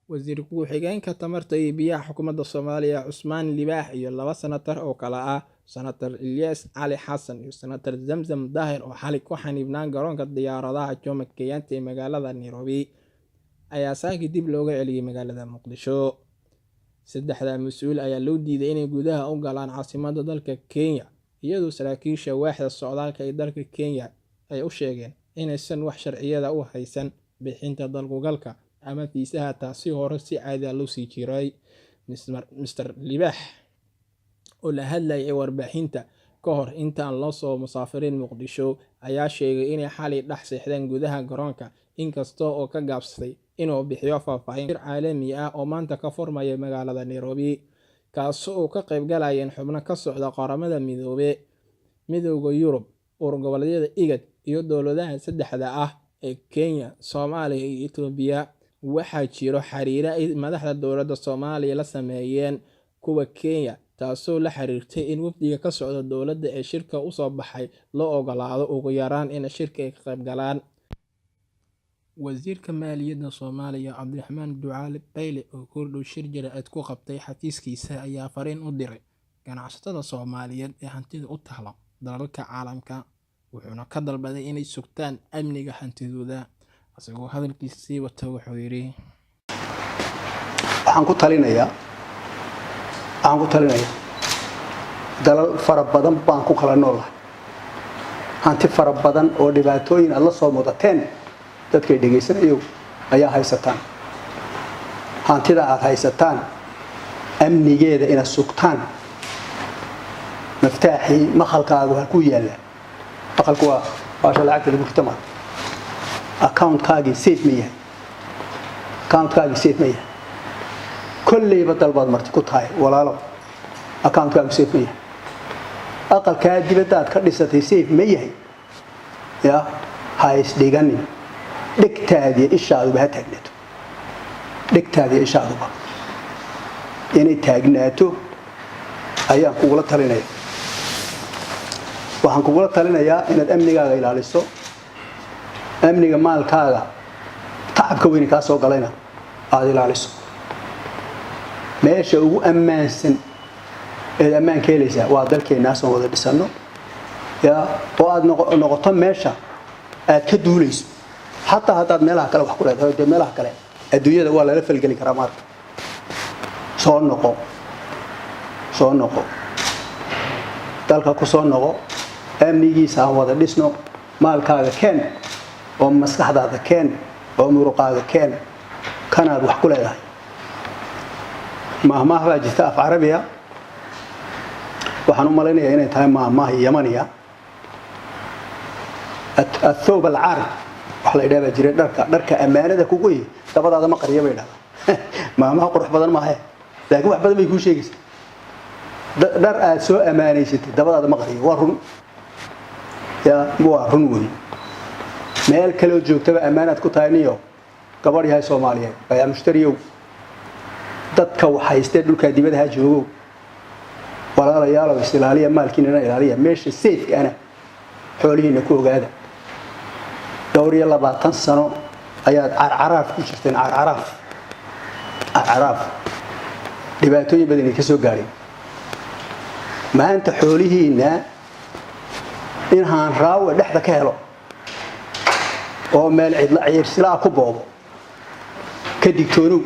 wasiir ku-xigeenka tamarta iyo biyaha xukuumadda Soomaaliya Cusmaan Libaax iyo 2 senatar oo kala ah Senator Ilyas Ali Xasan iyo Senator Zamzam Daahir oo xalay ku xaniibnaan garoonka diyaaradaha Jomo Kenyatta ee magaalada Nairobi ayaa saaki dib looga celiyay magaalada Muqdisho. Saddexda mas'uul ayaa loo diiday inay gudaha u galaan caasimadda dalka Kenya, iyadoo saraakiisha waaxda socdaalka ee dalka Kenya ay u sheegeen inaysan wax sharciyada u haysan bixinta dalkugalka ama fiisaha, taasi hore si caadi ah loo sii jiray. Mr. Libaax oo la hadlayay warbaahinta ka hor intaan loo soo musaafirin Muqdisho ayaa sheegay inay xalay dhex seexdeen gudaha garoonka, inkasta oo ka gaabsaday inuu bixiyo faahfaahin caalami ah oo maanta ka furmaya magaalada Nairobi, kaasoo ka qayb galayeen xubno ka socda qaramada midoobay, midowga Yurub, urur-goboleedyada IGAD iyo dowladaha saddexda ah ee Kenya, Soomaaliya iyo Itoobiya. Waxaa jiro xiriiro ay madaxda dowladda Soomaaliya la sameeyeen kuwa Kenya, taasoo la xiriirtay in wafdiga ka socda dowladda ee shirka u soo baxay loo ogolaado ugu yaraan in shirka ay ka qayb galaan. Wasiirka Maaliyadda Soomaaliya Cabdiraxmaan Ducaale Bayle oo kordhow shir jaraa'id ku qabtay xafiiskiisa ayaa fariin u diray ganacsatada Soomaaliyeed ee hantida u taala dalalka caalamka, wuxuuna ka dalbaday inay sugtaan amniga hantidooda. Asagoo hadalkiisa sii wata wuxuu yidhi: waxaan ku talinayaa dalal fara badan baan ku kala noolahay, hanti fara badan oo dhibaatooyin aad la soo mudateen dadkay dhegaysanayo ayaa haysataan. hantida aad haysataan amnigeeda inaad sugtaan. maftaaxii maqalkaagu halkuu yaallaa. maqalku waa baasha lacagta lagu rito maaha. accountkaagii safe ma yahay. kolleyba dalbaad marti ku tahay walaalo, accountkaagi safe ma yahay. aqalkaa dibaddaad ka dhisatay safe ma yahay. ya ha isdhiganin. dhegtaadiyo ishaaduba ha taagnaato. dhegtaadiyo ishaaduba inay taagnaato ayaan kugula talinaya. waxaan kugula talinayaa inaad amnigaaga ilaaliso. amniga maalkaaga tacabka weyni kaa soo galayna aad ilaaliso. meesha ugu ammaansan eed ammaan ka helaysaa waa dalkeennaasoo wada dhisano, oo aad noqoto meesha aad ka duulayso. xataa haddaad meelaha kale wax ku leedahay, dee meelaha kale adduunyada waa lala falgeli karaa. maarka soo noqo dalka ku soo noqo. amnigiisa aan wada dhisno. maalkaaga keen oo maskaxdaada keen oo muruqaaga keen, kanaad wax ku leedahay. maahmaah baa jirta af carabiya, waxaan u malaynayaa inay tahay maahmaah yamaniya. athawb alcarab wax la yidhaha baa jira, dharka ammaanada kugu yihi dabadaada ma qariya bay dhahdaa. maahmaah qurux badan maahe, laakiin wax badan bay kuu sheegaysaa. dhar aad soo ammaanaysatay dabadaada ma qariyo. waa run wey. meel kaleoo joogtaba ammaanaad ku tahay. niyo gabadh yahay Soomaaliyeed ayaa mushtariyow, dadka wax haystee dhulkaa dibadaha joogow, walaalayaalow is ilaaliya, maalkiinana ilaaliya. meesha safe ana xoolihiina ku ogaada. 22 sano ayaad carcaraaf ku jirteen. carcaraaf dhibaatooyin badan ka soo gaadhay. maanta xoolihiina in haan raawe dhexda ka helo oo meel cidla ciirsilaa ku boobo, ka digtoonow.